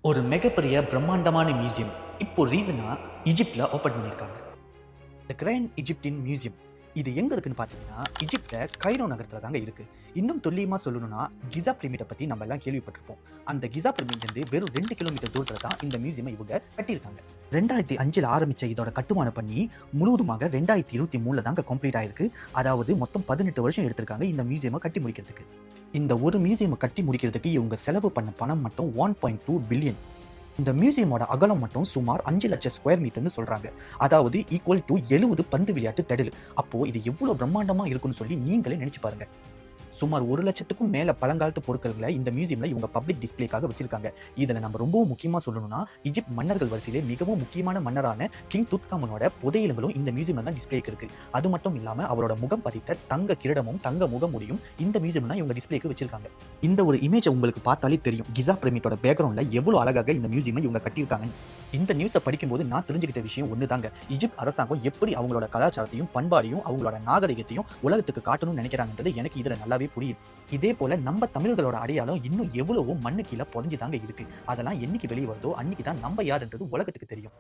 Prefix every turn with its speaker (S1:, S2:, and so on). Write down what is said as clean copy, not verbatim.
S1: ஒரு மிகப்பெரிய பிரம்மாண்டமான மியூசியம் இப்போ ரீசனாக ஈஜிப்டில் ஓப்பன் பண்ணியிருக்காங்க. த கிராண்ட் இஜிப்டின் மியூசியம் இது எங்கே இருக்குன்னு பார்த்தீங்கன்னா ஈஜிப்டில் கைரோ நகரத்தில் தாங்க இருக்குது. இன்னும் துல்லியமாக சொல்லணும்னா கிசா பிரமிடை பற்றி நம்ம எல்லாம் கேள்விப்பட்டிருப்போம். அந்த கிசா பிரமிட்லேருந்து வெறும் 2 கிலோமீட்டர் தூரத்தில் தான் இந்த மியூசியமை இவங்க கட்டியிருக்காங்க. 2005 ஆரம்பித்த இதோட கட்டுமானம் பண்ணி முழுவதுமாக 2023 தாங்க கம்ப்ளீட் ஆயிருக்கு. அதாவது மொத்தம் 18 வருஷம் எடுத்திருக்காங்க இந்த மியூசியமை கட்டி முடிக்கிறதுக்கு. இந்த ஒரு மியூசியமை கட்டி முடிக்கிறதுக்கு இவங்க செலவு பண்ண பணம் மட்டும் 1.2 பில்லியன். இந்த மியூசியமோட அகலம் மட்டும் சுமார் 5 லட்சம் ஸ்கொயர் மீட்டர்னு சொல்றாங்க. அதாவது ஈக்குவல் டு 70 பந்து விளையாட்டு திடல். அப்போ இது எவ்வளவு பிரம்மாண்டமா இருக்குன்னு சொல்லி நீங்களே நினைச்சு பாருங்க. சுமார் 1 லட்சத்துக்கும் மேல பழங்காலத்து பொருட்களை இந்த மியூசியம்ல இவங்க பப்ளிக் டிஸ்பிளேக்காக வச்சிருக்காங்க. இதுல நம்ம ரொம்பவும் முக்கியமா சொல்லணும்னா ஈஜிப்ட் மன்னர்கள் வரிசையிலே மிகவும் முக்கியமான மன்னரான கிங் துத்காமனோட புதையல்களும் இந்த மியூசியம்ல தான் டிஸ்பிளேக்கு இருக்கு. அது மட்டும் இல்லாம அவரோட முகம் பதித்த தங்க கிரீடமும் தங்க முகமுடியும் இந்த மியூசியம் தான் இவங்க டிஸ்பிளேக்கு வச்சிருக்காங்க. இந்த ஒரு இமேஜை உங்களுக்கு பார்த்தாலே தெரியும் கிசா பிரமிட்டோட பேக்ரவுண்ட்ல எவ்வளவு அழகாக இந்த மியூசியமை இவங்க கட்டியிருக்காங்க. இந்த நியூஸை படிக்கும்போது நான் தெரிஞ்சுக்கிட்ட விஷயம் ஒண்ணுதாங்க. ஈஜிப்ட் அரசாங்கம் எப்படி அவங்களோட கலாச்சாரத்தையும் பண்பாடையும் அவங்களோட நாகரிகத்தையும் உலகத்துக்கு காட்டணும்னு நினைக்கிறாங்கன்றது எனக்கு இதுல நல்லாவே புரியுது. இதே போல நம்ம தமிழர்களோட அடையாளம் இன்னும் எவ்வளவோ மண்ணு கீழே புதைஞ்சுதாங்க இருக்கு. அதெல்லாம் என்னைக்கு வெளியே வருதோ அன்னைக்கு தான் நம்ம யாருன்றது உலகத்துக்கு தெரியும்.